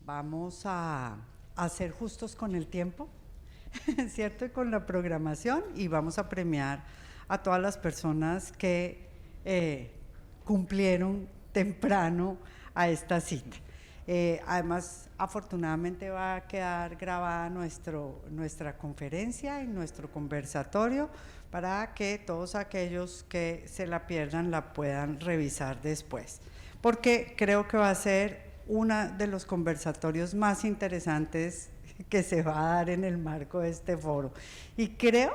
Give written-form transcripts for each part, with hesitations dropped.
Vamos a ser justos con el tiempo, ¿cierto? Y con la programación, y vamos a premiar a todas las personas que cumplieron temprano a esta cita. Además, afortunadamente va a quedar grabada nuestra conferencia y nuestro conversatorio para que todos aquellos que se la pierdan la puedan revisar después, porque creo que va a ser uno de los conversatorios más interesantes que se va a dar en el marco de este foro. Y creo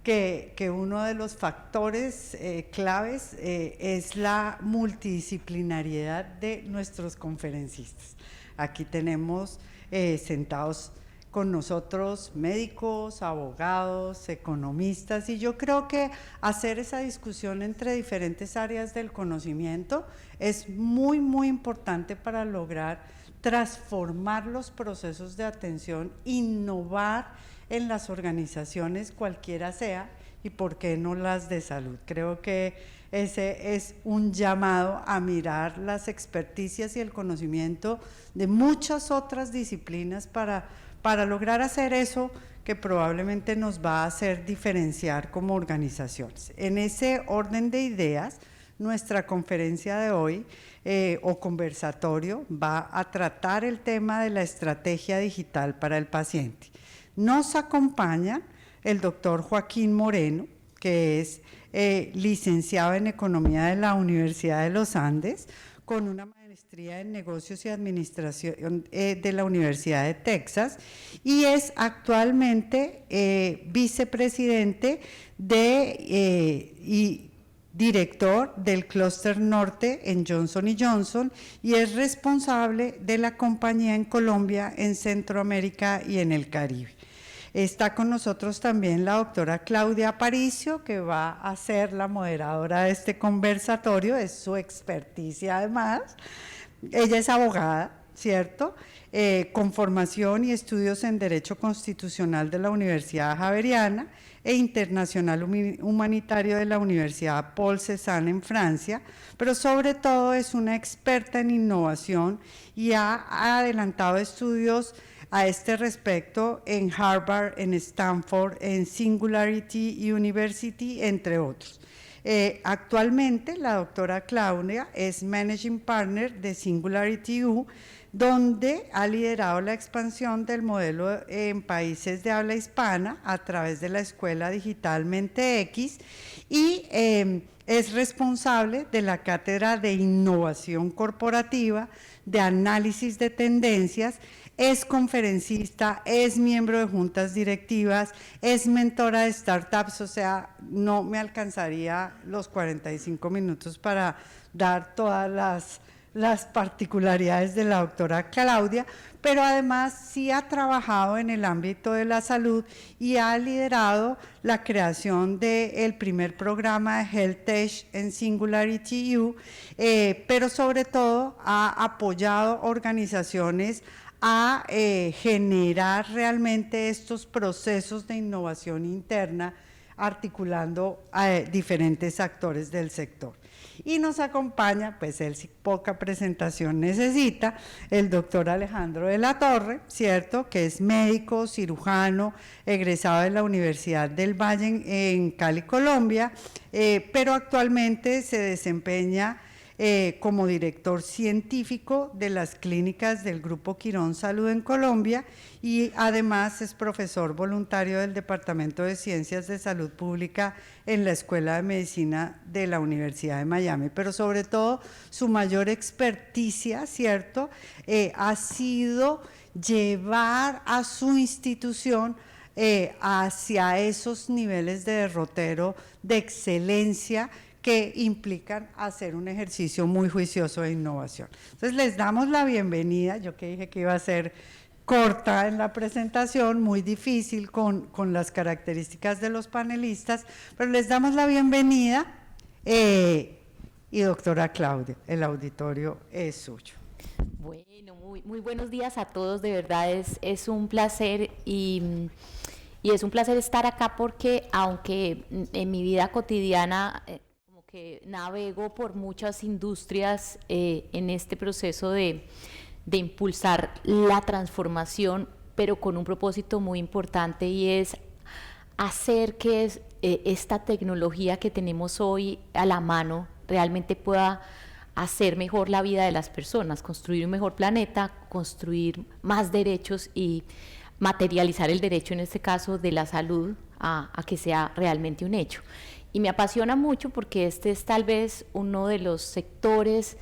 que uno de los factores claves es la multidisciplinariedad de nuestros conferencistas. Aquí tenemos sentados con nosotros médicos, abogados, economistas, y yo creo que hacer esa discusión entre diferentes áreas del conocimiento es muy, muy importante para lograr transformar los procesos de atención, innovar en las organizaciones, cualquiera sea, y por qué no las de salud. Creo que ese es un llamado a mirar las experticias y el conocimiento de muchas otras disciplinas para lograr hacer eso que probablemente nos va a hacer diferenciar como organizaciones. En ese orden de ideas, nuestra conferencia de hoy o conversatorio va a tratar el tema de la estrategia digital para el paciente. Nos acompaña el doctor Joaquín Moreno, que es licenciado en Economía de la Universidad de los Andes, con una maestría en Negocios y Administración de la Universidad de Texas, y es actualmente vicepresidente y director del Clúster Norte en Johnson & Johnson, y es responsable de la compañía en Colombia, en Centroamérica y en el Caribe. Está con nosotros también la doctora Claudia Aparicio, que va a ser la moderadora de este conversatorio, es su experticia además. Ella es abogada, ¿cierto? Con formación y estudios en Derecho Constitucional de la Universidad Javeriana e Internacional Humanitario de la Universidad Paul Cézanne en Francia, pero sobre todo es una experta en innovación y ha adelantado estudios a este respecto en Harvard, en Stanford, en Singularity University, entre otros. Actualmente la doctora Claudia es Managing Partner de Singularity U, donde ha liderado la expansión del modelo en países de habla hispana a través de la Escuela Digital Mente X, y es responsable de la Cátedra de Innovación Corporativa, de Análisis de Tendencias, es conferencista, es miembro de juntas directivas, es mentora de startups. O sea, no me alcanzaría los 45 minutos para dar todas las particularidades de la doctora Claudia, pero además sí ha trabajado en el ámbito de la salud y ha liderado la creación del primer programa de Health Tech en Singularity U, pero sobre todo ha apoyado organizaciones a generar realmente estos procesos de innovación interna, articulando a diferentes actores del sector. Y nos acompaña, pues él sin poca presentación necesita, el doctor Alejandro de la Torre, ¿cierto?, que es médico, cirujano, egresado de la Universidad del Valle en Cali, Colombia, pero actualmente se desempeña como director científico de las clínicas del Grupo Quirón Salud en Colombia, y además es profesor voluntario del Departamento de Ciencias de Salud Pública en la Escuela de Medicina de la Universidad de Miami. Pero sobre todo su mayor experticia, ¿cierto?, ha sido llevar a su institución hacia esos niveles de derrotero de excelencia que implican hacer un ejercicio muy juicioso de innovación. Entonces les damos la bienvenida. Yo que dije que iba a ser corta en la presentación, muy difícil con las características de los panelistas, pero les damos la bienvenida y doctora Claudia, el auditorio es suyo. Bueno, muy buenos días a todos, de verdad es un placer y es un placer estar acá porque aunque en mi vida cotidiana que navego por muchas industrias en este proceso de de impulsar la transformación, pero con un propósito muy importante, y es hacer que esta tecnología que tenemos hoy a la mano realmente pueda hacer mejor la vida de las personas, construir un mejor planeta, construir más derechos y materializar el derecho, en este caso de la salud, a que sea realmente un hecho. Y me apasiona mucho porque este es tal vez uno de los sectores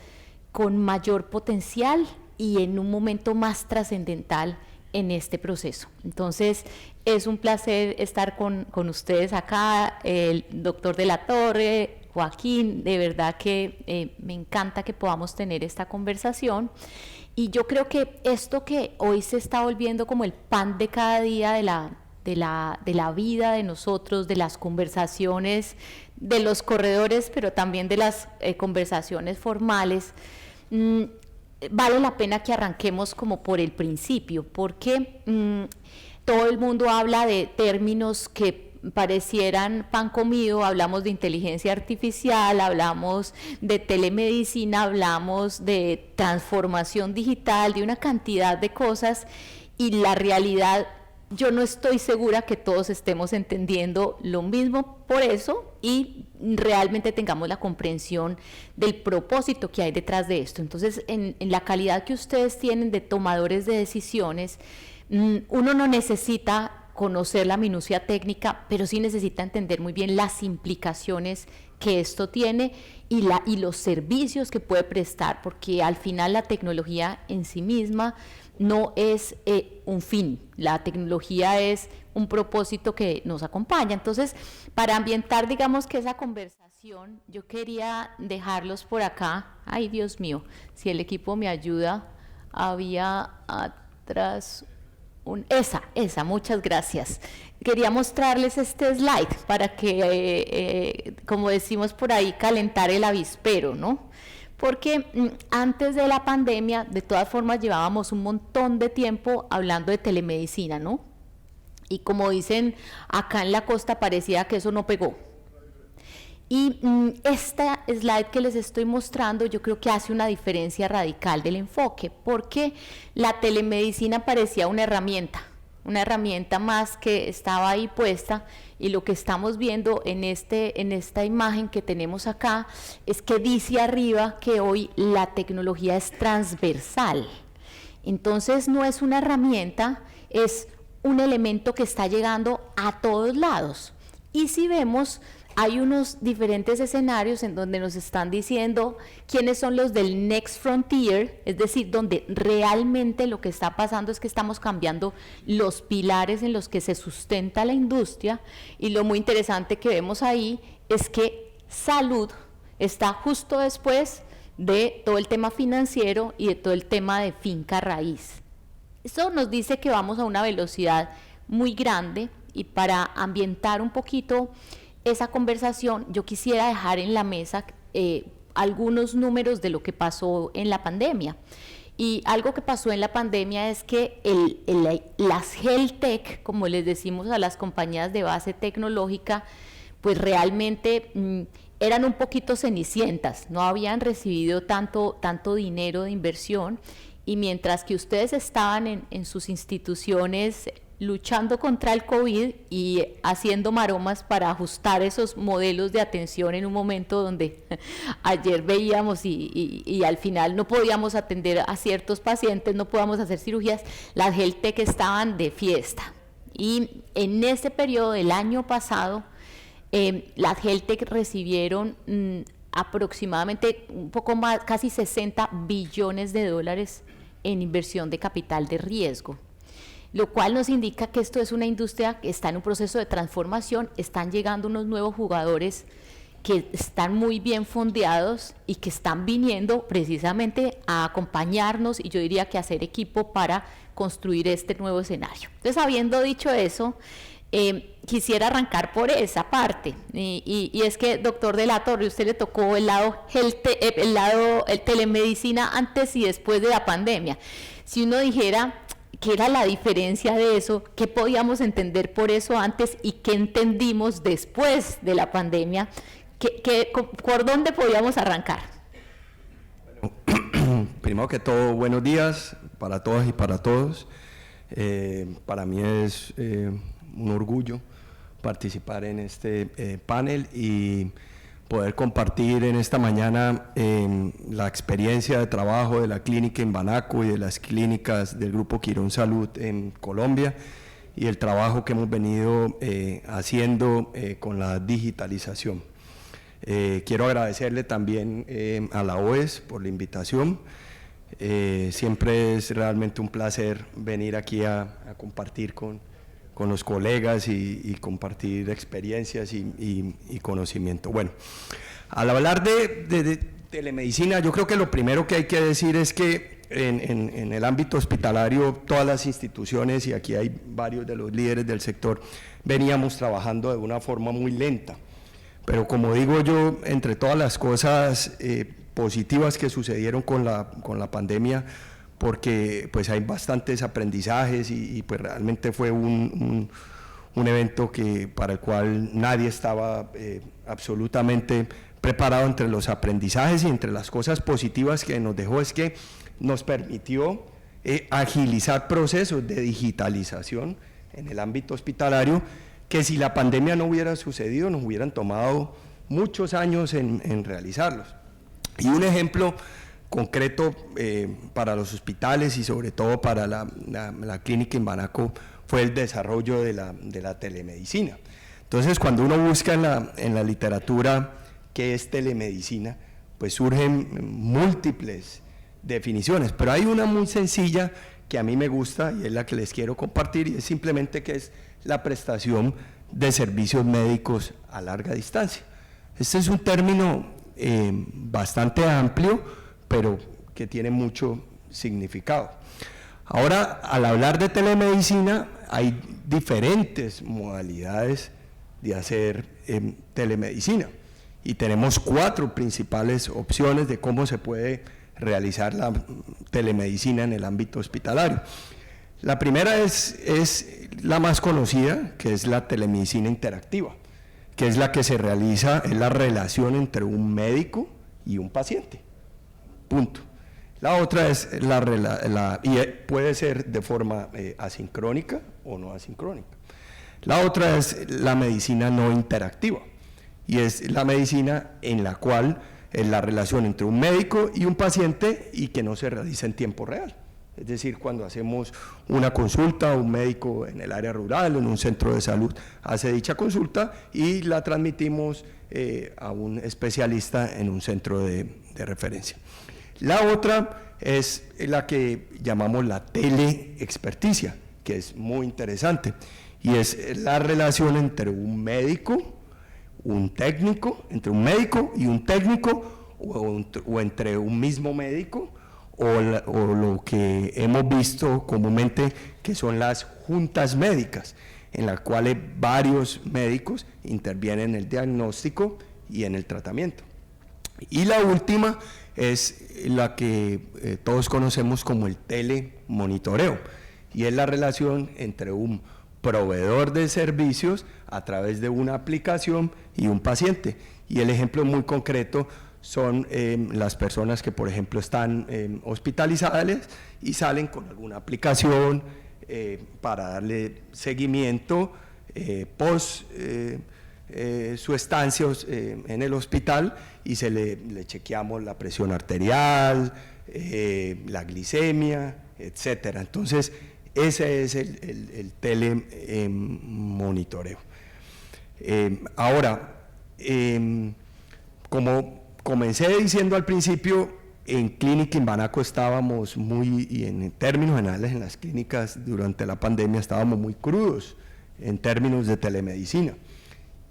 con mayor potencial y en un momento más trascendental en este proceso. Entonces, es un placer estar con ustedes acá, el doctor de la Torre, Joaquín, de verdad que me encanta que podamos tener esta conversación. Y yo creo que esto que hoy se está volviendo como el pan de cada día de la vida de nosotros, de las conversaciones, de los corredores, pero también de las conversaciones formales, vale la pena que arranquemos como por el principio, porque todo el mundo habla de términos que parecieran pan comido. Hablamos de inteligencia artificial, hablamos de telemedicina, hablamos de transformación digital, de una cantidad de cosas, y la realidad, yo no estoy segura que todos estemos entendiendo lo mismo por eso y realmente tengamos la comprensión del propósito que hay detrás de esto. Entonces, en la calidad que ustedes tienen de tomadores de decisiones, uno no necesita conocer la minucia técnica, pero sí necesita entender muy bien las implicaciones que esto tiene y los servicios que puede prestar, porque al final la tecnología en sí misma no es un fin, la tecnología es un propósito que nos acompaña. Entonces, para ambientar, digamos que esa conversación, yo quería dejarlos por acá. Ay, Dios mío, si el equipo me ayuda, había atrás esa, muchas gracias. Quería mostrarles este slide para que, como decimos por ahí, calentar el avispero, ¿no? Porque antes de la pandemia, de todas formas, llevábamos un montón de tiempo hablando de telemedicina, ¿no? Y como dicen acá en la costa, parecía que eso no pegó. Y esta slide que les estoy mostrando, yo creo que hace una diferencia radical del enfoque, porque la telemedicina parecía una herramienta más que estaba ahí puesta, y lo que estamos viendo en esta imagen que tenemos acá es que dice arriba que hoy la tecnología es transversal. Entonces no es una herramienta, es un elemento que está llegando a todos lados. Y si vemos, hay unos diferentes escenarios en donde nos están diciendo quiénes son los del next frontier, es decir, donde realmente lo que está pasando es que estamos cambiando los pilares en los que se sustenta la industria, y lo muy interesante que vemos ahí es que salud está justo después de todo el tema financiero y de todo el tema de finca raíz. Eso nos dice que vamos a una velocidad muy grande, y para ambientar un poquito esa conversación, yo quisiera dejar en la mesa algunos números de lo que pasó en la pandemia. Y algo que pasó en la pandemia es que las health tech, como les decimos a las compañías de base tecnológica, pues realmente eran un poquito cenicientas, no habían recibido tanto dinero de inversión, y mientras que ustedes estaban en sus instituciones luchando contra el COVID y haciendo maromas para ajustar esos modelos de atención en un momento donde ayer veíamos y al final no podíamos atender a ciertos pacientes, no podíamos hacer cirugías, las health tech estaban de fiesta. Y en ese periodo del año pasado, las health tech recibieron aproximadamente un poco más, casi 60 billones de dólares en inversión de capital de riesgo, lo cual nos indica que esto es una industria que está en un proceso de transformación. Están llegando unos nuevos jugadores que están muy bien fondeados y que están viniendo precisamente a acompañarnos, y yo diría que a hacer equipo para construir este nuevo escenario. Entonces, habiendo dicho eso, quisiera arrancar por esa parte, y es que, doctor de la Torre, usted le tocó el lado telemedicina antes y después de la pandemia. Si uno dijera ¿qué era la diferencia de eso? ¿Qué podíamos entender por eso antes y qué entendimos después de la pandemia? ¿Por dónde podíamos arrancar? primero que todo, buenos días para todas y para todos. Para mí es un orgullo participar en este panel y poder compartir en esta mañana la experiencia de trabajo de la clínica en Banaco y de las clínicas del Grupo Quirón Salud en Colombia y el trabajo que hemos venido haciendo con la digitalización. Quiero agradecerle también a la OES por la invitación. Siempre es realmente un placer venir aquí a compartir con los colegas y compartir experiencias y conocimiento. Bueno, al hablar de telemedicina, yo creo que lo primero que hay que decir es que en el ámbito hospitalario, todas las instituciones, y aquí hay varios de los líderes del sector, veníamos trabajando de una forma muy lenta. Pero como digo yo, entre todas las cosas positivas que sucedieron con la pandemia, porque pues hay bastantes aprendizajes y pues realmente fue un evento para el cual nadie estaba absolutamente preparado. Entre los aprendizajes y entre las cosas positivas que nos dejó es que nos permitió agilizar procesos de digitalización en el ámbito hospitalario, que si la pandemia no hubiera sucedido nos hubieran tomado muchos años en realizarlos. Y un ejemplo concreto para los hospitales y sobre todo para la clínica en Banaco fue el desarrollo de la telemedicina. Entonces, cuando uno busca en la literatura qué es telemedicina, pues surgen múltiples definiciones, pero hay una muy sencilla que a mí me gusta y es la que les quiero compartir, y es simplemente que es la prestación de servicios médicos a larga distancia. Este es un término bastante amplio, pero que tiene mucho significado. Ahora, al hablar de telemedicina, hay diferentes modalidades de hacer telemedicina y tenemos 4 principales opciones de cómo se puede realizar la telemedicina en el ámbito hospitalario. La primera es la más conocida, que es la telemedicina interactiva, que es la que se realiza, es la relación entre un médico y un paciente, punto. La otra es y puede ser de forma asincrónica o no asincrónica. La otra es la medicina no interactiva, y es la medicina en la cual es la relación entre un médico y un paciente y que no se realiza en tiempo real. Es decir, cuando hacemos una consulta, un médico en el área rural, en un centro de salud, hace dicha consulta y la transmitimos a un especialista en un centro de referencia. La otra es la que llamamos la teleexperticia, que es muy interesante, y es la relación entre un médico, un técnico, entre un médico y un técnico, o entre un mismo médico, o lo que hemos visto comúnmente que son las juntas médicas, en las cuales varios médicos intervienen en el diagnóstico y en el tratamiento. Y la última es la que todos conocemos como el telemonitoreo, y es la relación entre un proveedor de servicios a través de una aplicación y un paciente. Y el ejemplo muy concreto son las personas que, por ejemplo, están hospitalizadas y salen con alguna aplicación para darle seguimiento post su estancia en el hospital, y le chequeamos la presión arterial, la glicemia, etcétera. Entonces, ese es el telemonitoreo. Ahora, como comencé diciendo al principio, en Clínica en Banaco estábamos y en términos generales en las clínicas durante la pandemia estábamos muy crudos en términos de telemedicina,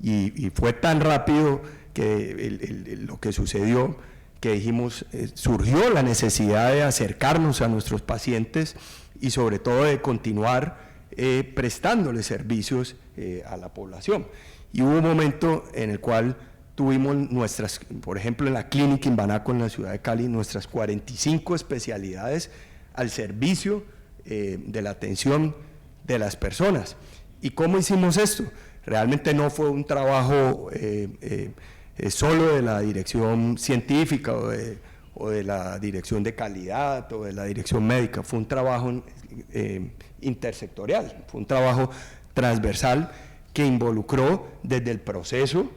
y fue tan rápido que lo que sucedió que dijimos, surgió la necesidad de acercarnos a nuestros pacientes y sobre todo de continuar prestándoles servicios a la población. Y hubo un momento en el cual tuvimos por ejemplo, en la clínica en Banaco, en la ciudad de Cali, nuestras 45 especialidades al servicio de la atención de las personas. ¿Y cómo hicimos esto? Realmente no fue un trabajo solo de la dirección científica o de la dirección de calidad o de la dirección médica, fue un trabajo intersectorial, fue un trabajo transversal que involucró desde el proceso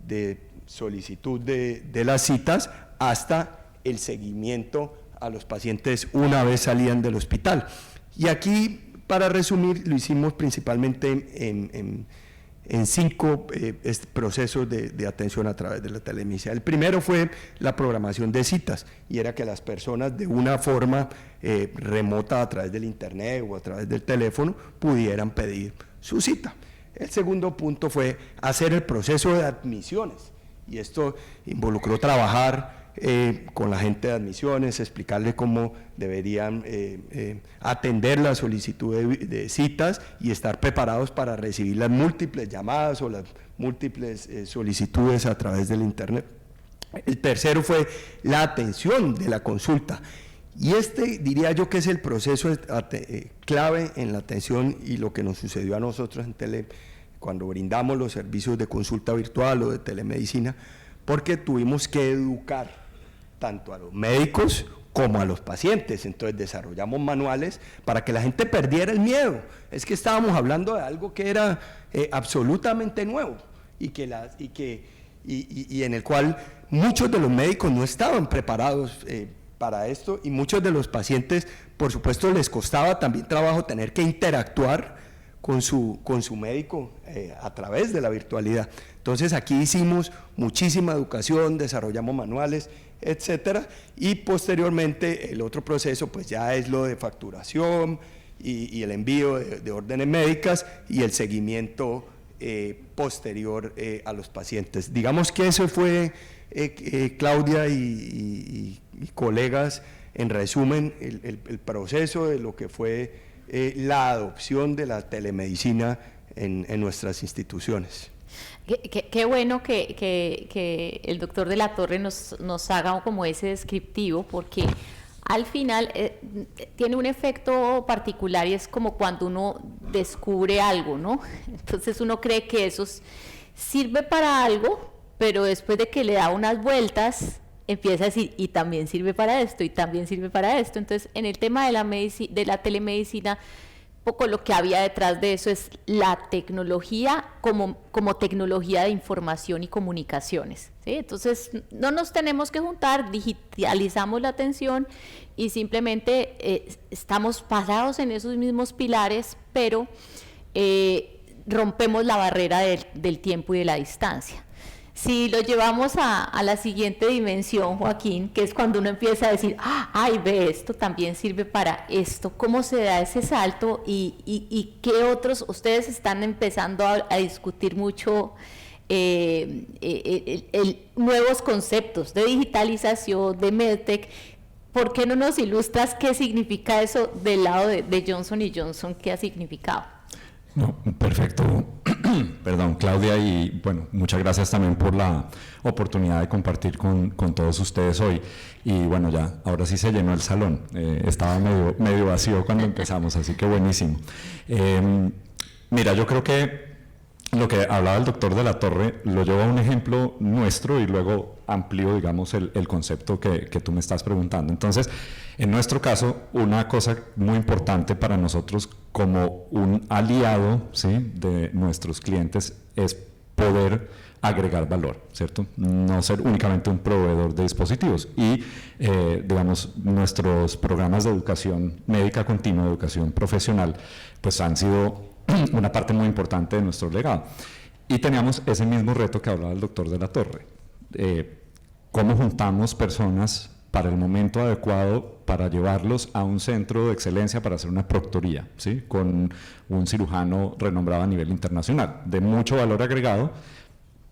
de solicitud de las citas hasta el seguimiento a los pacientes una vez salían del hospital. Y aquí, para resumir, lo hicimos principalmente en 5 procesos de atención a través de la telemedicina. El primero fue la programación de citas, y era que las personas de una forma remota, a través del internet o a través del teléfono, pudieran pedir su cita. El segundo punto fue hacer el proceso de admisiones, y esto involucró trabajar con la gente de admisiones, explicarle cómo deberían atender la solicitud de citas y estar preparados para recibir las múltiples llamadas o las múltiples solicitudes a través del internet. El tercero fue la atención de la consulta, y diría yo que es el proceso clave en la atención, y lo que nos sucedió a nosotros en cuando brindamos los servicios de consulta virtual o de telemedicina, porque tuvimos que educar tanto a los médicos como a los pacientes. Entonces desarrollamos manuales para que la gente perdiera el miedo. Es que estábamos hablando de algo que era absolutamente nuevo y en el cual muchos de los médicos no estaban preparados para esto, y muchos de los pacientes, por supuesto, les costaba también trabajo tener que interactuar con su médico a través de la virtualidad. Entonces aquí hicimos muchísima educación, desarrollamos manuales, etcétera, y posteriormente el otro proceso pues ya es lo de facturación y el envío de órdenes médicas y el seguimiento posterior a los pacientes. Digamos que eso fue, Claudia y colegas, en resumen, el proceso de lo que fue la adopción de la telemedicina en nuestras instituciones. Qué bueno que el doctor de la Torre nos haga como ese descriptivo, porque al final tiene un efecto particular, y es como cuando uno descubre algo, ¿no? Entonces uno cree que eso sirve para algo, pero después de que le da unas vueltas, empieza a decir, y también sirve para esto, y también sirve para esto. Entonces, en el tema de la telemedicina, poco lo que había detrás de eso es la tecnología como tecnología de información y comunicaciones, ¿sí? Entonces, no nos tenemos que juntar, digitalizamos la atención y simplemente estamos parados en esos mismos pilares, pero rompemos la barrera del tiempo y de la distancia. Si lo llevamos a la siguiente dimensión, Joaquín, que es cuando uno empieza a decir, ay, ve, esto también sirve para esto, ¿cómo se da ese salto? Y qué otros, ustedes están empezando a discutir mucho nuevos conceptos de digitalización, de MedTech. ¿Por qué no nos ilustras qué significa eso del lado de Johnson & Johnson? ¿Qué ha significado? No, perfecto. Perdón, Claudia, y bueno, muchas gracias también por la oportunidad de compartir con todos ustedes hoy. Y bueno, ya, ahora sí se llenó el salón. Estaba medio vacío cuando empezamos, así que buenísimo. Mira, yo creo que lo que hablaba el doctor de la Torre lo llevo a un ejemplo nuestro y luego amplío, digamos, el concepto que tú me estás preguntando. Entonces, en nuestro caso, una cosa muy importante para nosotros como un aliado, ¿sí?, de nuestros clientes es poder agregar valor, ¿cierto? No ser únicamente un proveedor de dispositivos. Y, digamos, nuestros programas de educación médica continua, educación profesional, pues han sido una parte muy importante de nuestro legado. Y teníamos ese mismo reto que hablaba el doctor de la Torre. ¿Cómo juntamos personas para el momento adecuado para llevarlos a un centro de excelencia para hacer una proctoría, ¿sí?, con un cirujano renombrado a nivel internacional, de mucho valor agregado?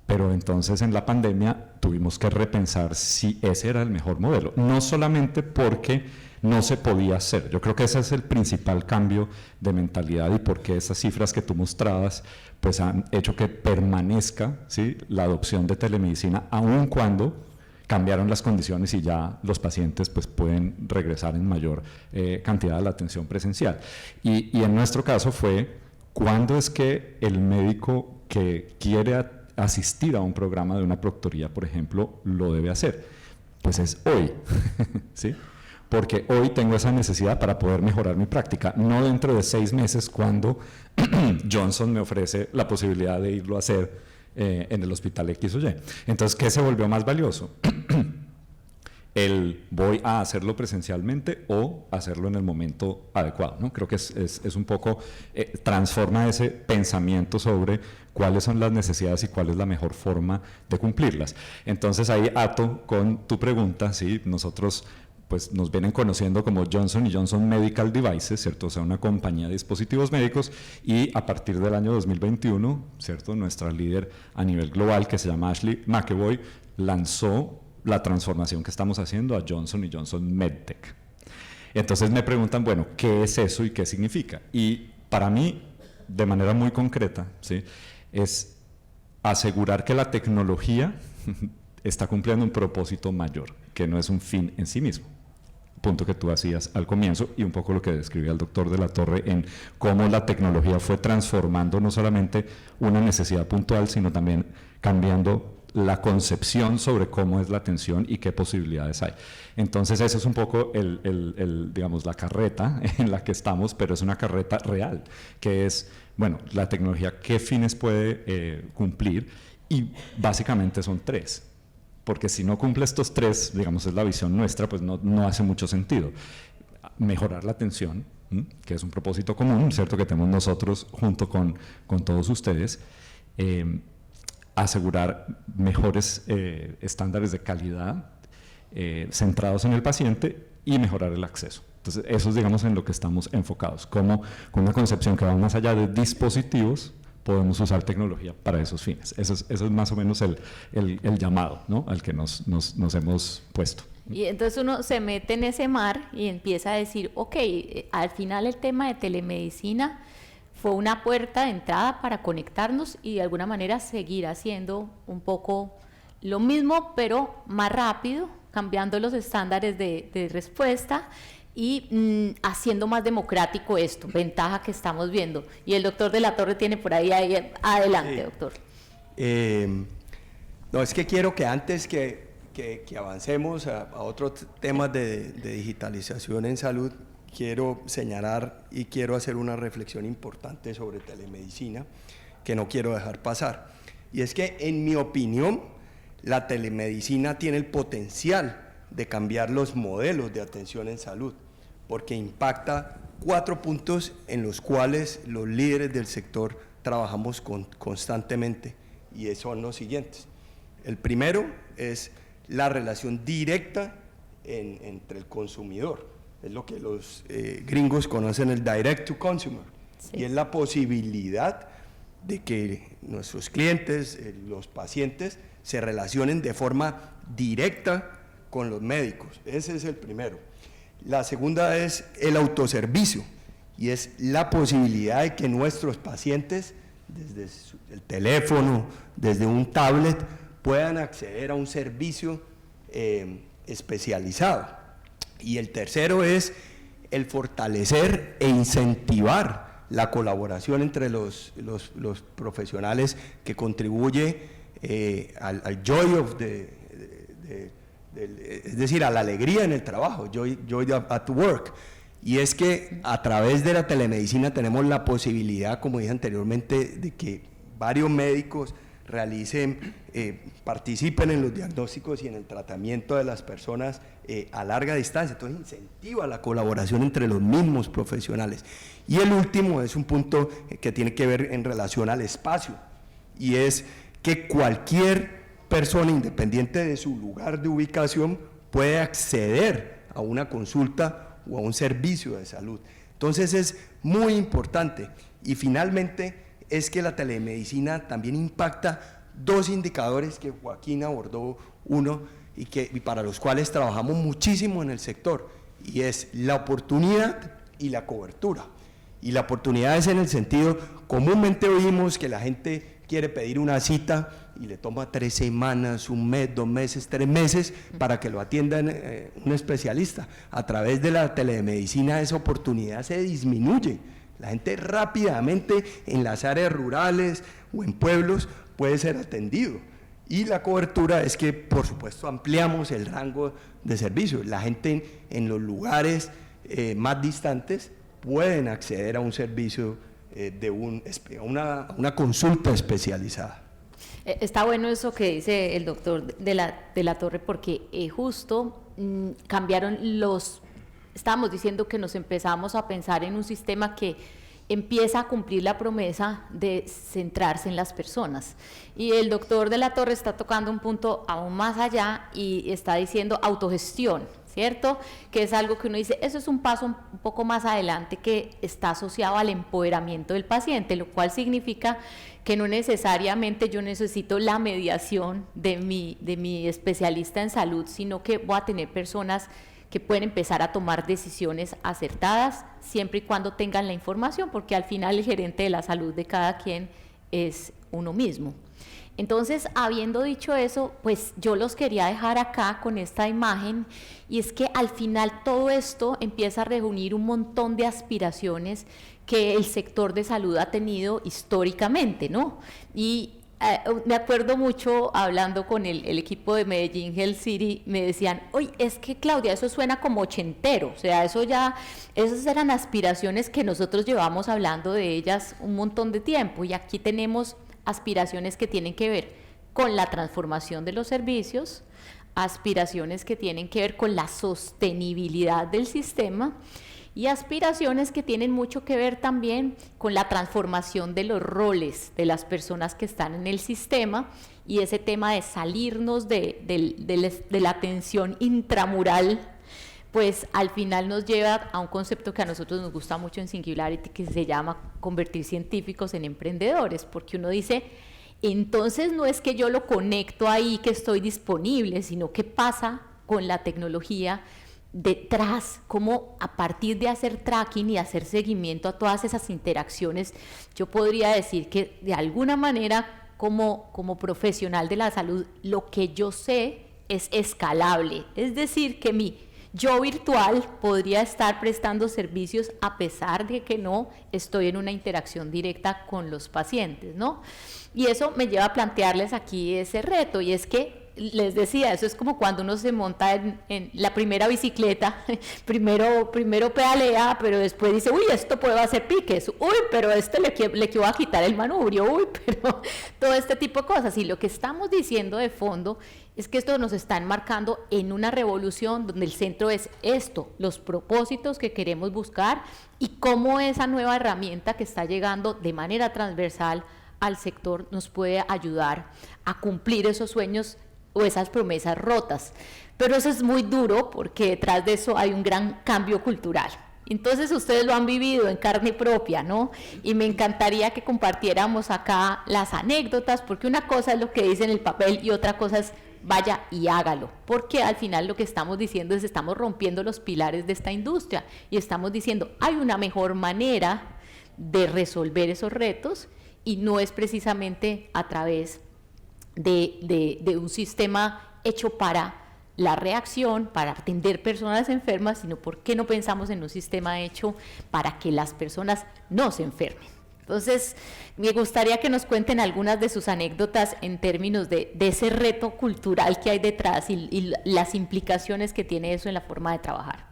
Pero entonces en la pandemia tuvimos que repensar si ese era el mejor modelo, no solamente porque no se podía hacer. Yo creo que ese es el principal cambio de mentalidad, y porque esas cifras que tú mostrabas pues han hecho que permanezca, ¿sí?, la adopción de telemedicina, aun cuando cambiaron las condiciones y ya los pacientes pues pueden regresar en mayor cantidad a la atención presencial. Y en nuestro caso fue, ¿cuándo es que el médico que quiere asistir a un programa de una proctoría, por ejemplo, lo debe hacer? Pues es hoy, ¿sí? Porque hoy tengo esa necesidad para poder mejorar mi práctica, no dentro de 6 meses cuando Johnson me ofrece la posibilidad de irlo a hacer en el hospital X o Y. Entonces, ¿qué se volvió más valioso? El voy a hacerlo presencialmente o hacerlo en el momento adecuado, ¿no? Creo que es un poco, transforma ese pensamiento sobre cuáles son las necesidades y cuál es la mejor forma de cumplirlas. Entonces ahí ato con tu pregunta, ¿sí? Nosotros pues nos vienen conociendo como Johnson & Johnson Medical Devices, ¿cierto? O sea, una compañía de dispositivos médicos, y a partir del año 2021, ¿cierto? Nuestra líder a nivel global, que se llama Ashley McEvoy, lanzó la transformación que estamos haciendo a Johnson & Johnson MedTech. Entonces me preguntan, bueno, ¿qué es eso y qué significa? Y para mí, de manera muy concreta, ¿sí? Es asegurar que la tecnología está cumpliendo un propósito mayor, que no es un fin en sí mismo. Punto que tú hacías al comienzo y un poco lo que describía el doctor de la Torre en cómo la tecnología fue transformando no solamente una necesidad puntual, sino también cambiando la concepción sobre cómo es la atención y qué posibilidades hay. Entonces, eso es un poco digamos, la carreta en la que estamos, pero es una carreta real, que es, bueno, la tecnología, qué fines puede cumplir, y básicamente son 3. Porque si no cumple estos 3, digamos, es la visión nuestra, pues no hace mucho sentido. Mejorar la atención, que es un propósito común, ¿cierto?, que tenemos nosotros junto con todos ustedes. Asegurar mejores estándares de calidad centrados en el paciente y mejorar el acceso. Entonces, eso es, digamos, en lo que estamos enfocados, como con una concepción que va más allá de dispositivos, podemos usar tecnología para esos fines. Eso es más o menos el llamado, ¿no?, al que nos hemos puesto. Y entonces uno se mete en ese mar y empieza a decir, ok, al final el tema de telemedicina fue una puerta de entrada para conectarnos y de alguna manera seguir haciendo un poco lo mismo, pero más rápido, cambiando los estándares de respuesta y haciendo más democrático esto, ventaja que estamos viendo. Y el doctor de la Torre tiene por ahí adelante, sí. Doctor. No, es que quiero que antes que avancemos a otros temas de digitalización en salud, quiero señalar y quiero hacer una reflexión importante sobre telemedicina que no quiero dejar pasar. Y es que, en mi opinión, la telemedicina tiene el potencial de cambiar los modelos de atención en salud, porque impacta 4 puntos en los cuales los líderes del sector trabajamos constantemente, y son los siguientes. El primero es la relación directa entre el consumidor. Es lo que los gringos conocen el direct to consumer, sí. Y es la posibilidad de que nuestros clientes, los pacientes, se relacionen de forma directa con los médicos. Ese es el primero. La segunda es el autoservicio, y es la posibilidad de que nuestros pacientes, desde el teléfono, desde un tablet, puedan acceder a un servicio especializado. Y el tercero es el fortalecer e incentivar la colaboración entre los profesionales, que contribuye al joy of es decir, a la alegría en el trabajo, joy at work. Y es que a través de la telemedicina tenemos la posibilidad, como dije anteriormente, de que varios médicos participen en los diagnósticos y en el tratamiento de las personas a larga distancia. Entonces, incentiva la colaboración entre los mismos profesionales. Y el último es un punto que tiene que ver en relación al espacio, y es que cualquier persona, independiente de su lugar de ubicación, puede acceder a una consulta o a un servicio de salud. Entonces, es muy importante. Y finalmente, es que la telemedicina también impacta 2 indicadores que Joaquín abordó, uno, y para los cuales trabajamos muchísimo en el sector, y es la oportunidad y la cobertura. Y la oportunidad es en el sentido, comúnmente oímos que la gente quiere pedir una cita y le toma 3 semanas, 1 mes, 2 meses, 3 meses para que lo atiendan un especialista. A través de la telemedicina esa oportunidad se disminuye. La gente rápidamente en las áreas rurales o en pueblos puede ser atendido. Y la cobertura es que, por supuesto, ampliamos el rango de servicio. La gente en los lugares más distantes pueden acceder a un servicio una consulta especializada. Está bueno eso que dice el doctor de la Torre, porque justo cambiaron estábamos diciendo que nos empezamos a pensar en un sistema que empieza a cumplir la promesa de centrarse en las personas. Y el doctor de la Torre está tocando un punto aún más allá y está diciendo autogestión, ¿cierto? Que es algo que uno dice, eso es un paso un poco más adelante que está asociado al empoderamiento del paciente, lo cual significa que no necesariamente yo necesito la mediación de mi especialista en salud, sino que voy a tener personas que pueden empezar a tomar decisiones acertadas siempre y cuando tengan la información, porque al final el gerente de la salud de cada quien es uno mismo. Entonces, habiendo dicho eso, pues yo los quería dejar acá con esta imagen, y es que al final todo esto empieza a reunir un montón de aspiraciones que el sector de salud ha tenido históricamente, ¿no? Y me acuerdo mucho hablando con el equipo de Medellín Health City, me decían, oye, es que Claudia, eso suena como ochentero, o sea, esas eran aspiraciones que nosotros llevamos hablando de ellas un montón de tiempo, y aquí tenemos aspiraciones que tienen que ver con la transformación de los servicios, aspiraciones que tienen que ver con la sostenibilidad del sistema, y aspiraciones que tienen mucho que ver también con la transformación de los roles de las personas que están en el sistema, y ese tema de salirnos de la atención intramural, pues al final nos lleva a un concepto que a nosotros nos gusta mucho en Singularity, que se llama convertir científicos en emprendedores, porque uno dice, entonces no es que yo lo conecto ahí, que estoy disponible, sino qué pasa con la tecnología detrás, cómo a partir de hacer tracking y hacer seguimiento a todas esas interacciones, yo podría decir que de alguna manera como profesional de la salud, lo que yo sé es escalable, es decir, que mi yo virtual podría estar prestando servicios a pesar de que no estoy en una interacción directa con los pacientes, ¿no? Y eso me lleva a plantearles aquí ese reto, y es que les decía, eso es como cuando uno se monta en la primera bicicleta, primero pedalea, pero después dice, uy, esto puede hacer piques, uy, pero le quiero quitar el manubrio, uy, pero todo este tipo de cosas. Y lo que estamos diciendo de fondo es que esto nos está enmarcando en una revolución donde el centro es esto, los propósitos que queremos buscar y cómo esa nueva herramienta que está llegando de manera transversal al sector nos puede ayudar a cumplir esos sueños o esas promesas rotas. Pero eso es muy duro porque detrás de eso hay un gran cambio cultural. Entonces ustedes lo han vivido en carne propia, ¿no? Y me encantaría que compartiéramos acá las anécdotas, porque una cosa es lo que dice en el papel y otra cosa es vaya y hágalo, porque al final lo que estamos diciendo es estamos rompiendo los pilares de esta industria y estamos diciendo hay una mejor manera de resolver esos retos, y no es precisamente a través de un sistema hecho para la reacción, para atender personas enfermas, sino por qué no pensamos en un sistema hecho para que las personas no se enfermen. Entonces, me gustaría que nos cuenten algunas de sus anécdotas en términos de ese reto cultural que hay detrás y las implicaciones que tiene eso en la forma de trabajar.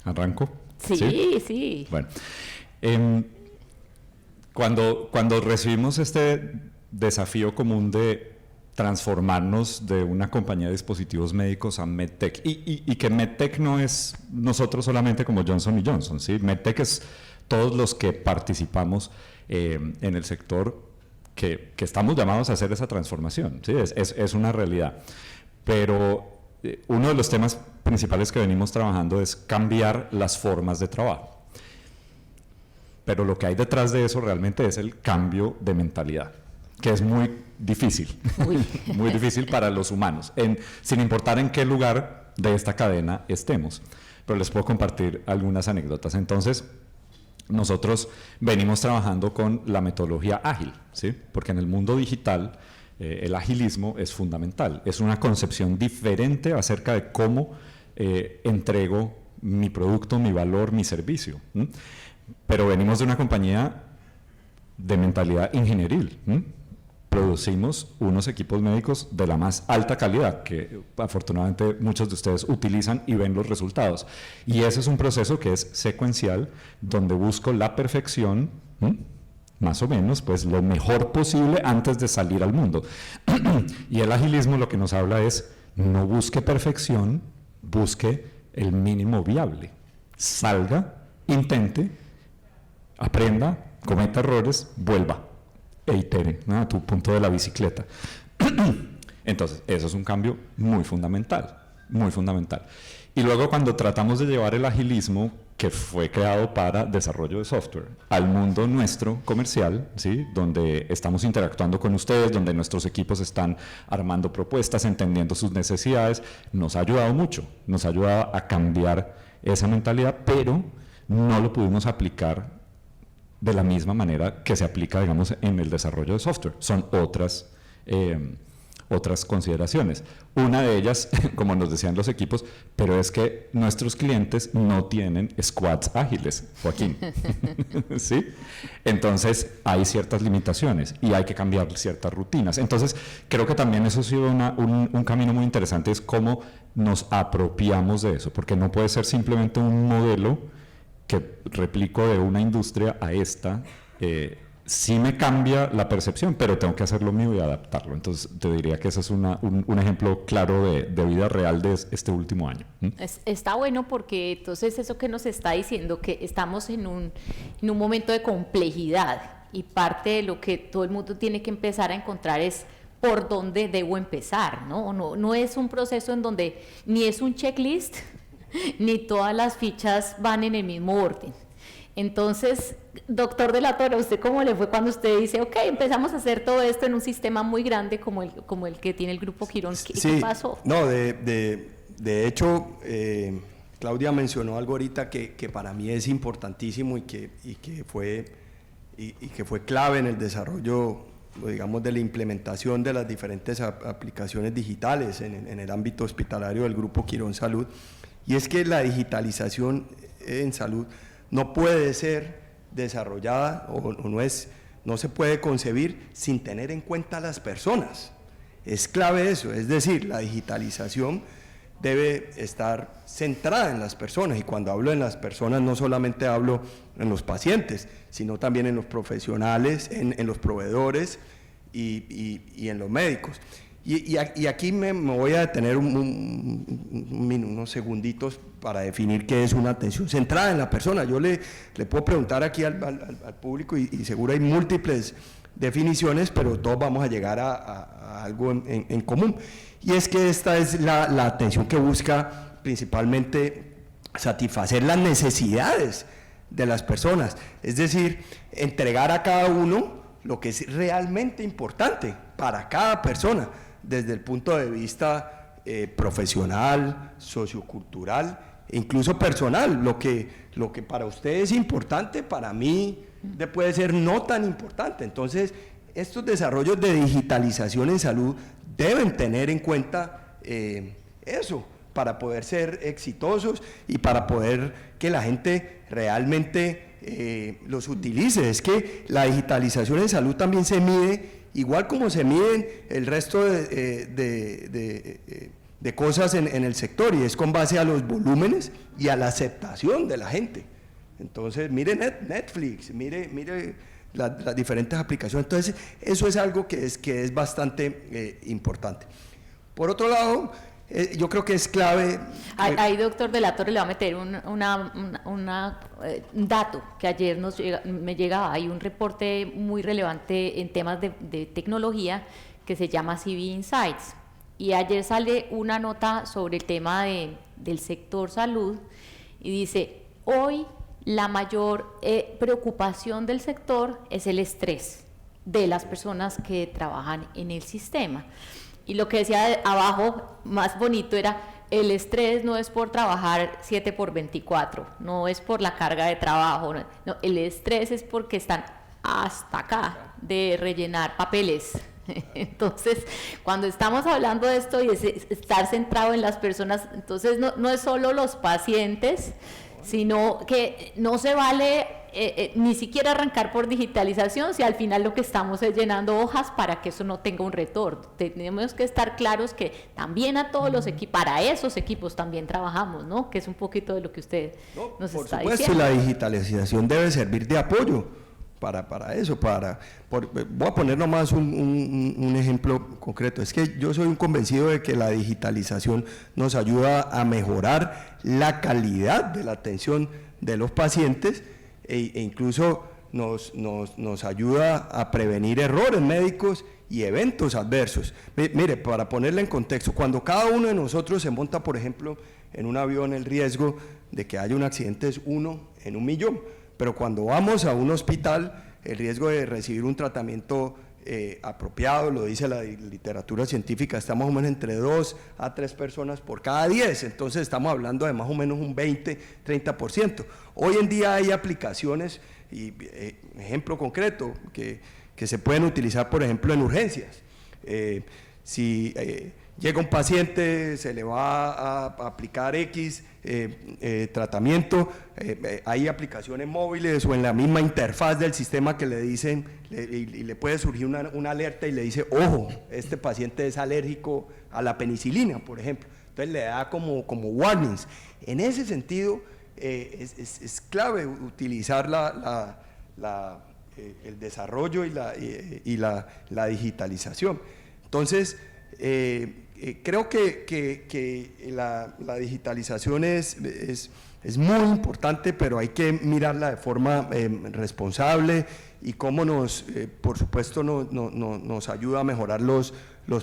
¿Arranco? Sí. Bueno, cuando recibimos este desafío común de transformarnos de una compañía de dispositivos médicos a MedTech, y que MedTech no es nosotros solamente como Johnson & Johnson, ¿sí? MedTech es todos los que participamos en el sector que estamos llamados a hacer esa transformación, ¿sí? Es una realidad, pero uno de los temas principales que venimos trabajando es cambiar las formas de trabajo. Pero lo que hay detrás de eso realmente es el cambio de mentalidad, que es muy difícil, muy difícil para los humanos, sin importar en qué lugar de esta cadena estemos. Pero les puedo compartir algunas anécdotas. Entonces, nosotros venimos trabajando con la metodología ágil, ¿sí? Porque en el mundo digital el agilismo es fundamental, es una concepción diferente acerca de cómo entrego mi producto, mi valor, mi servicio. Pero venimos de una compañía de mentalidad ingenieril. producimos unos equipos médicos de la más alta calidad, que afortunadamente muchos de ustedes utilizan y ven los resultados. Y ese es un proceso que es secuencial, donde busco la perfección, más o menos, pues lo mejor posible antes de salir al mundo. Y el agilismo lo que nos habla es, no busque perfección, busque el mínimo viable. Salga, intente, aprenda, cometa errores, vuelva e itere, ¿no?, a tu punto de la bicicleta. Entonces, eso es un cambio muy fundamental, muy fundamental. Y luego cuando tratamos de llevar el agilismo, que fue creado para desarrollo de software, al mundo nuestro comercial, ¿sí?, donde estamos interactuando con ustedes, donde nuestros equipos están armando propuestas, entendiendo sus necesidades, nos ha ayudado mucho, nos ha ayudado a cambiar esa mentalidad, pero no lo pudimos aplicar de la misma manera que se aplica, digamos, en el desarrollo de software. Son otras consideraciones. Una de ellas, como nos decían los equipos, pero es que nuestros clientes no tienen squads ágiles, Joaquín. ¿Sí? Entonces, hay ciertas limitaciones y hay que cambiar ciertas rutinas. Entonces, creo que también eso ha sido un camino muy interesante, es cómo nos apropiamos de eso, porque no puede ser simplemente un modelo que replico de una industria a esta. Sí me cambia la percepción, pero tengo que hacer lo mío y adaptarlo. Entonces, te diría que ese es un ejemplo claro de vida real de este último año. Está bueno porque entonces eso que nos está diciendo, que estamos en un momento de complejidad, y parte de lo que todo el mundo tiene que empezar a encontrar es por dónde debo empezar, ¿no? No es un proceso en donde ni es un checklist, ni todas las fichas van en el mismo orden. Entonces, doctor de la Torre, ¿usted cómo le fue cuando usted dice, ok, empezamos a hacer todo esto en un sistema muy grande como el que tiene el Grupo Quirón? ¿Qué pasó? No, de hecho, Claudia mencionó algo ahorita que para mí es importantísimo y que fue clave en el desarrollo, digamos, de la implementación de las diferentes aplicaciones digitales en el ámbito hospitalario del Grupo Quirón Salud, y es que la digitalización en salud no puede ser desarrollada no se puede concebir sin tener en cuenta a las personas. Es clave eso, es decir, la digitalización debe estar centrada en las personas, y cuando hablo en las personas no solamente hablo en los pacientes, sino también en los profesionales, en los proveedores y en los médicos. Y aquí me voy a detener unos segunditos para definir qué es una atención centrada en la persona. Yo le puedo preguntar aquí al público y seguro hay múltiples definiciones, pero todos vamos a llegar a algo en común. Y es que esta es la atención que busca principalmente satisfacer las necesidades de las personas, es decir, entregar a cada uno lo que es realmente importante para cada persona, desde el punto de vista profesional, sociocultural, e incluso personal. Lo que para usted es importante, para mí puede ser no tan importante. Entonces, estos desarrollos de digitalización en salud deben tener en cuenta eso, para poder ser exitosos y para poder que la gente realmente los utilice. Es que la digitalización en salud también se mide igual como se miden el resto de cosas en el sector, y es con base a los volúmenes y a la aceptación de la gente. Entonces, mire Netflix, mire las diferentes aplicaciones. Entonces, eso es algo que es bastante importante. Por otro lado, yo creo que es clave. Ahí, doctor de la Torre, le va a meter un dato que ayer me llegaba. Hay un reporte muy relevante en temas de tecnología que se llama CV Insights. Y ayer sale una nota sobre el tema del sector salud y dice: hoy la mayor preocupación del sector es el estrés de las personas que trabajan en el sistema. Y lo que decía abajo, más bonito, era: el estrés no es por trabajar 7x24, no es por la carga de trabajo, no, el estrés es porque están hasta acá de rellenar papeles. Entonces, cuando estamos hablando de esto y de estar centrado en las personas, entonces no es solo los pacientes, sino que no se vale ni siquiera arrancar por digitalización si al final lo que estamos es llenando hojas para que eso no tenga un retorno. Tenemos que estar claros que también a todos los equipos, para esos equipos también trabajamos, ¿no? Que es un poquito de lo que usted nos está diciendo. Por supuesto, la digitalización debe servir de apoyo para eso. Voy a poner nomás un ejemplo concreto. Es que yo soy un convencido de que la digitalización nos ayuda a mejorar la calidad de la atención de los pacientes e incluso nos ayuda a prevenir errores médicos y eventos adversos. Mire, para ponerle en contexto, cuando cada uno de nosotros se monta, por ejemplo, en un avión, el riesgo de que haya un accidente es 1 en 1.000.000, pero cuando vamos a un hospital, el riesgo de recibir un tratamiento apropiado, lo dice la literatura científica, está más o menos entre 2 a 3 personas por cada 10, entonces estamos hablando de más o menos un 20-30%. Hoy en día hay aplicaciones, y ejemplo concreto, que se pueden utilizar, por ejemplo, en urgencias. Si llega un paciente, se le va a aplicar X tratamiento, hay aplicaciones móviles o en la misma interfaz del sistema que le dicen, y le puede surgir una alerta y le dice, ojo, este paciente es alérgico a la penicilina, por ejemplo. Entonces le da como warnings. En ese sentido, es clave utilizar el desarrollo y la digitalización. Entonces, creo que la digitalización es muy importante, pero hay que mirarla de forma responsable y cómo por supuesto, nos ayuda a mejorar los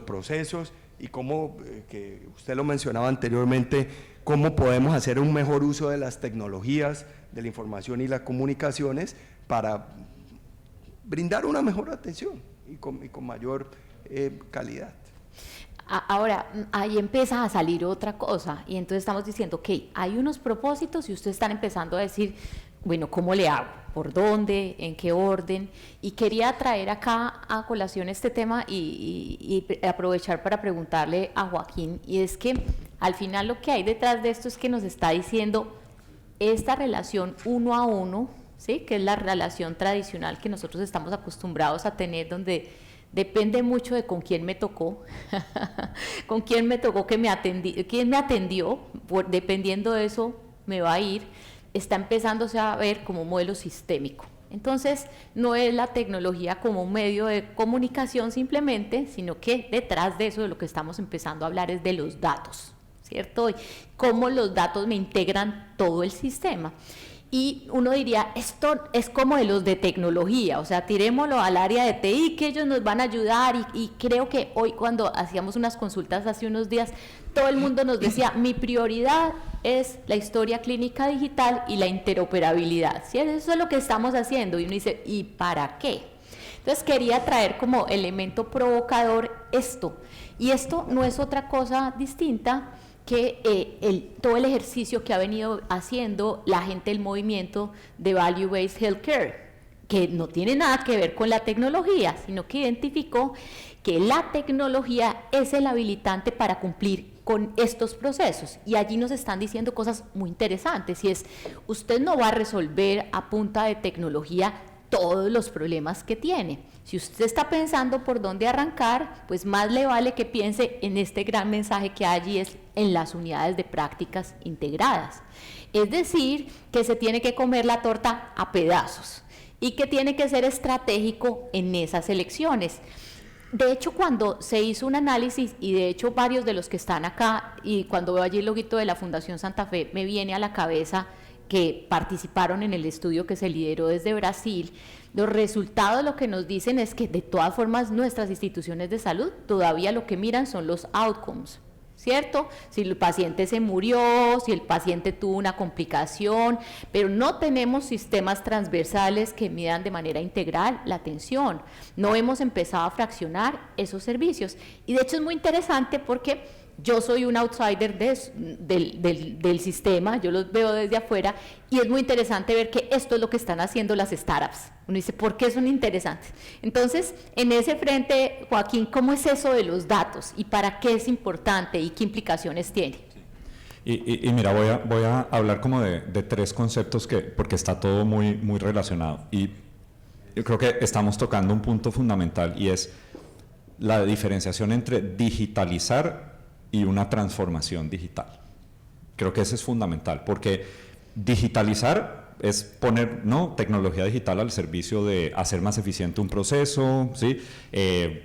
procesos y cómo, que usted lo mencionaba anteriormente, cómo podemos hacer un mejor uso de las tecnologías, de la información y las comunicaciones para brindar una mejor atención y con mayor calidad. Ahora, ahí empieza a salir otra cosa y entonces estamos diciendo, ok, hay unos propósitos y ustedes están empezando a decir, bueno, ¿cómo le hago? ¿Por dónde? ¿En qué orden? Y quería traer acá a colación este tema y aprovechar para preguntarle a Joaquín, y es que al final lo que hay detrás de esto es que nos está diciendo esta relación 1 a 1, ¿sí? Que es la relación tradicional que nosotros estamos acostumbrados a tener, donde depende mucho de con quién me tocó, con quién me tocó quién me atendió, dependiendo de eso me va a ir, está empezándose a ver como un modelo sistémico. Entonces, no es la tecnología como un medio de comunicación simplemente, sino que detrás de eso, de lo que estamos empezando a hablar es de los datos, ¿cierto? Y cómo los datos me integran todo el sistema. Y uno diría, esto es como de los de tecnología, o sea, tirémoslo al área de TI, que ellos nos van a ayudar, y creo que hoy cuando hacíamos unas consultas hace unos días, todo el mundo nos decía, mi prioridad es la historia clínica digital y la interoperabilidad, ¿sí? Eso es lo que estamos haciendo, y uno dice, ¿y para qué? Entonces quería traer como elemento provocador esto, y esto no es otra cosa distinta que todo el ejercicio que ha venido haciendo la gente del movimiento de Value-Based Healthcare, que no tiene nada que ver con la tecnología, sino que identificó que la tecnología es el habilitante para cumplir con estos procesos, y allí nos están diciendo cosas muy interesantes, y es, usted no va a resolver a punta de tecnología todos los problemas que tiene. Si usted está pensando por dónde arrancar, pues más le vale que piense en este gran mensaje que allí es en las unidades de prácticas integradas. Es decir, que se tiene que comer la torta a pedazos y que tiene que ser estratégico en esas elecciones. De hecho, cuando se hizo un análisis, y de hecho varios de los que están acá, y cuando veo allí el loguito de la Fundación Santa Fe, me viene a la cabeza que participaron en el estudio que se lideró desde Brasil, los resultados lo que nos dicen es que de todas formas nuestras instituciones de salud todavía lo que miran son los outcomes, ¿cierto? Si el paciente se murió, si el paciente tuvo una complicación, pero no tenemos sistemas transversales que midan de manera integral la atención, no hemos empezado a fraccionar esos servicios, y de hecho es muy interesante porque yo soy un outsider del sistema, yo los veo desde afuera, y es muy interesante ver que esto es lo que están haciendo las startups. Uno dice, ¿por qué son interesantes? Entonces, en ese frente, Joaquín, ¿cómo es eso de los datos? ¿Y para qué es importante? ¿Y qué implicaciones tiene? Y mira, voy a hablar como de tres conceptos porque está todo muy, muy relacionado. Y yo creo que estamos tocando un punto fundamental y es la diferenciación entre digitalizar y una transformación digital. Creo que eso es fundamental, porque digitalizar es poner tecnología digital al servicio de hacer más eficiente un proceso, ¿sí?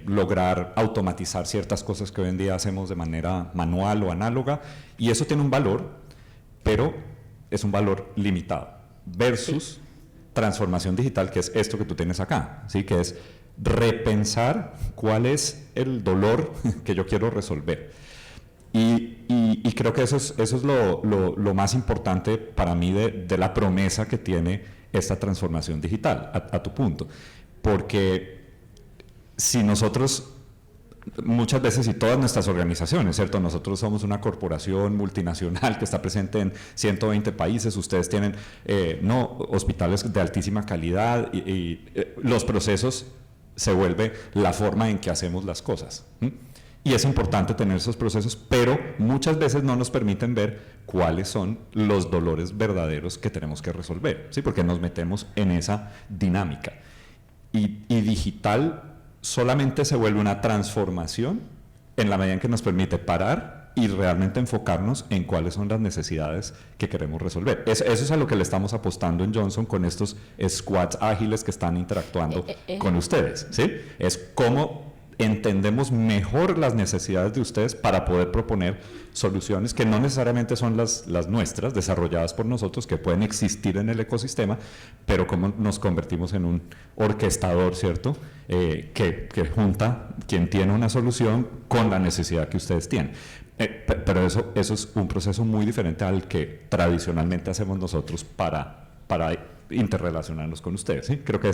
Lograr automatizar ciertas cosas que hoy en día hacemos de manera manual o análoga, y eso tiene un valor, pero es un valor limitado, versus transformación digital, que es esto que tú tienes acá, ¿sí? Que es repensar cuál es el dolor que yo quiero resolver. Y creo que eso es lo más importante para mí de la promesa que tiene esta transformación digital, a tu punto. Porque si nosotros, muchas veces, y todas nuestras organizaciones, ¿cierto? Nosotros somos una corporación multinacional que está presente en 120 países, ustedes tienen hospitales de altísima calidad y los procesos se vuelve la forma en que hacemos las cosas. Y es importante tener esos procesos, pero muchas veces no nos permiten ver cuáles son los dolores verdaderos que tenemos que resolver, ¿sí? Porque nos metemos en esa dinámica. Y digital solamente se vuelve una transformación en la medida en que nos permite parar y realmente enfocarnos en cuáles son las necesidades que queremos resolver. Eso es a lo que le estamos apostando en Johnson con estos squads ágiles que están interactuando con ustedes, ¿sí? Es cómo entendemos mejor las necesidades de ustedes para poder proponer soluciones que no necesariamente son las nuestras, desarrolladas por nosotros, que pueden existir en el ecosistema, pero cómo nos convertimos en un orquestador, ¿cierto? Que junta quien tiene una solución con la necesidad que ustedes tienen. Pero eso es un proceso muy diferente al que tradicionalmente hacemos nosotros para interrelacionarnos con ustedes, ¿sí? Creo que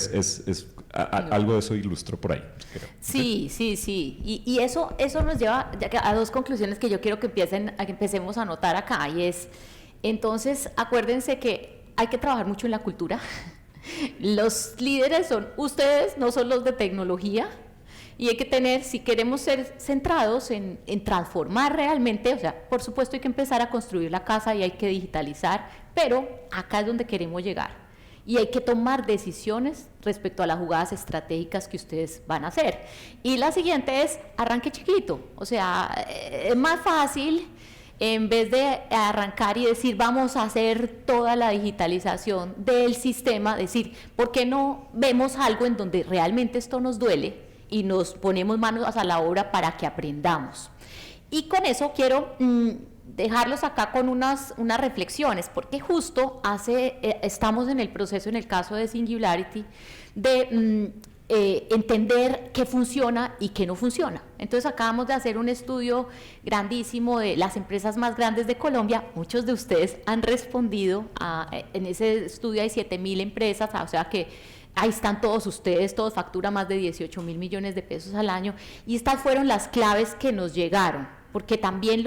algo de eso ilustro por ahí. Creo. Sí. Y eso nos lleva a dos conclusiones que yo quiero que empecemos a notar acá, y es, entonces, acuérdense que hay que trabajar mucho en la cultura. Los líderes son ustedes, no son los de tecnología, y hay que tener, si queremos ser centrados en transformar realmente, o sea, por supuesto hay que empezar a construir la casa y hay que digitalizar, pero acá es donde queremos llegar. Y hay que tomar decisiones respecto a las jugadas estratégicas que ustedes van a hacer. Y la siguiente es, arranque chiquito. O sea, es más fácil, en vez de arrancar y decir, vamos a hacer toda la digitalización del sistema, decir, ¿por qué no vemos algo en donde realmente esto nos duele y nos ponemos manos a la obra para que aprendamos? Y con eso quiero dejarlos acá con unas reflexiones, porque justo estamos en el proceso, en el caso de Singularity, de entender qué funciona y qué no funciona. Entonces acabamos de hacer un estudio grandísimo de las empresas más grandes de Colombia. Muchos de ustedes han respondido en ese estudio. Hay 7.000 empresas, o sea que ahí están todos ustedes, todos facturan más de 18.000 millones de pesos al año, y estas fueron las claves que nos llegaron, porque también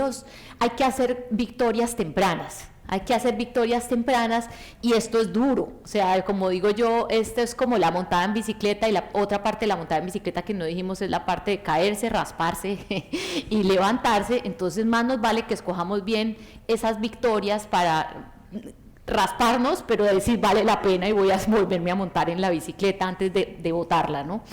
hay que hacer victorias tempranas. Hay que hacer victorias tempranas, y esto es duro. O sea, como digo yo, esto es como la montada en bicicleta, y la otra parte de la montada en bicicleta que no dijimos es la parte de caerse, rasparse y levantarse. Entonces más nos vale que escojamos bien esas victorias para rasparnos, pero decir vale la pena y voy a volverme a montar en la bicicleta antes de botarla, ¿no?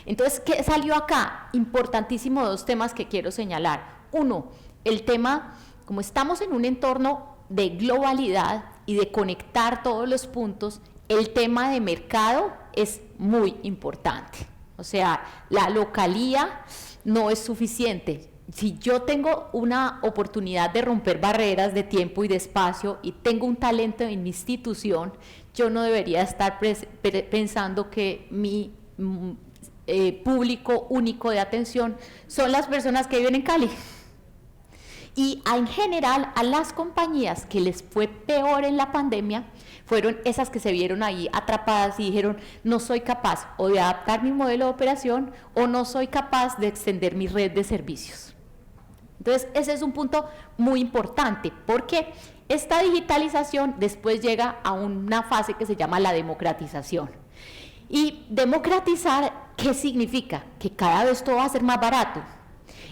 Entonces, ¿qué salió acá? Importantísimo, dos temas que quiero señalar. Uno, el tema, como estamos en un entorno de globalidad y de conectar todos los puntos, el tema de mercado es muy importante. O sea, la localía no es suficiente. Si yo tengo una oportunidad de romper barreras de tiempo y de espacio y tengo un talento en mi institución, yo no debería estar pensando que mi público único de atención son las personas que viven en Cali. Y en general a las compañías que les fue peor en la pandemia fueron esas que se vieron ahí atrapadas y dijeron, no soy capaz o de adaptar mi modelo de operación o no soy capaz de extender mi red de servicios. Entonces ese es un punto muy importante, porque esta digitalización después llega a una fase que se llama la democratización. Y democratizar, ¿qué significa? Que cada vez todo va a ser más barato.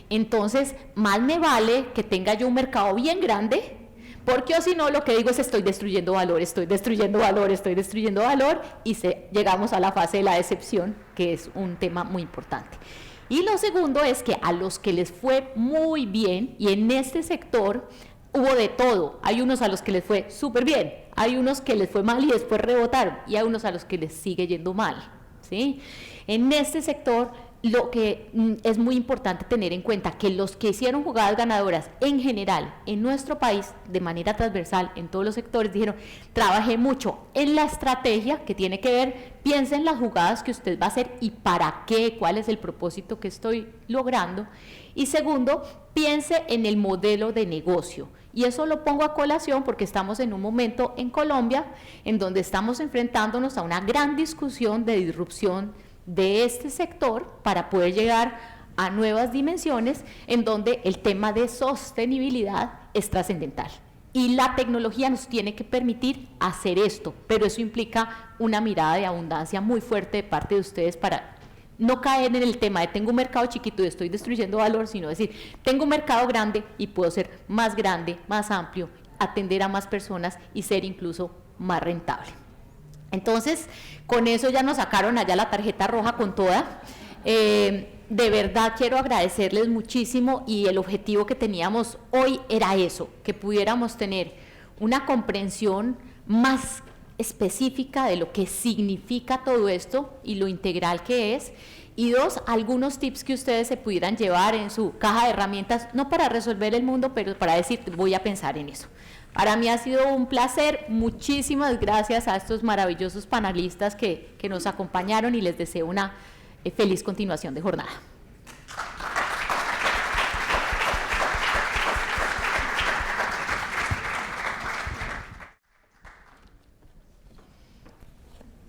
Entonces, más me vale que tenga yo un mercado bien grande porque o si no lo que digo es estoy destruyendo valor, estoy destruyendo valor, estoy destruyendo valor, y llegamos a la fase de la decepción, que es un tema muy importante. Y lo segundo es que a los que les fue muy bien, y en este sector hubo de todo, hay unos a los que les fue súper bien, hay unos que les fue mal y después rebotaron, y hay unos a los que les sigue yendo mal, ¿sí? En este sector lo que es muy importante tener en cuenta que los que hicieron jugadas ganadoras en general en nuestro país de manera transversal en todos los sectores dijeron: trabajé mucho en la estrategia que tiene que ver, piensa en las jugadas que usted va a hacer y para qué, cuál es el propósito que estoy logrando, y segundo, piense en el modelo de negocio. Y eso lo pongo a colación porque estamos en un momento en Colombia en donde estamos enfrentándonos a una gran discusión de disrupción de este sector para poder llegar a nuevas dimensiones en donde el tema de sostenibilidad es trascendental. Y la tecnología nos tiene que permitir hacer esto, pero eso implica una mirada de abundancia muy fuerte de parte de ustedes para no caer en el tema de tengo un mercado chiquito y estoy destruyendo valor, sino decir, tengo un mercado grande y puedo ser más grande, más amplio, atender a más personas y ser incluso más rentable. Entonces, con eso ya nos sacaron allá la tarjeta roja con toda. De verdad quiero agradecerles muchísimo, y el objetivo que teníamos hoy era eso, que pudiéramos tener una comprensión más específica de lo que significa todo esto y lo integral que es, y dos, algunos tips que ustedes se pudieran llevar en su caja de herramientas, no para resolver el mundo, pero para decir, voy a pensar en eso. Para mí ha sido un placer, muchísimas gracias a estos maravillosos panelistas que nos acompañaron, y les deseo una feliz continuación de jornada.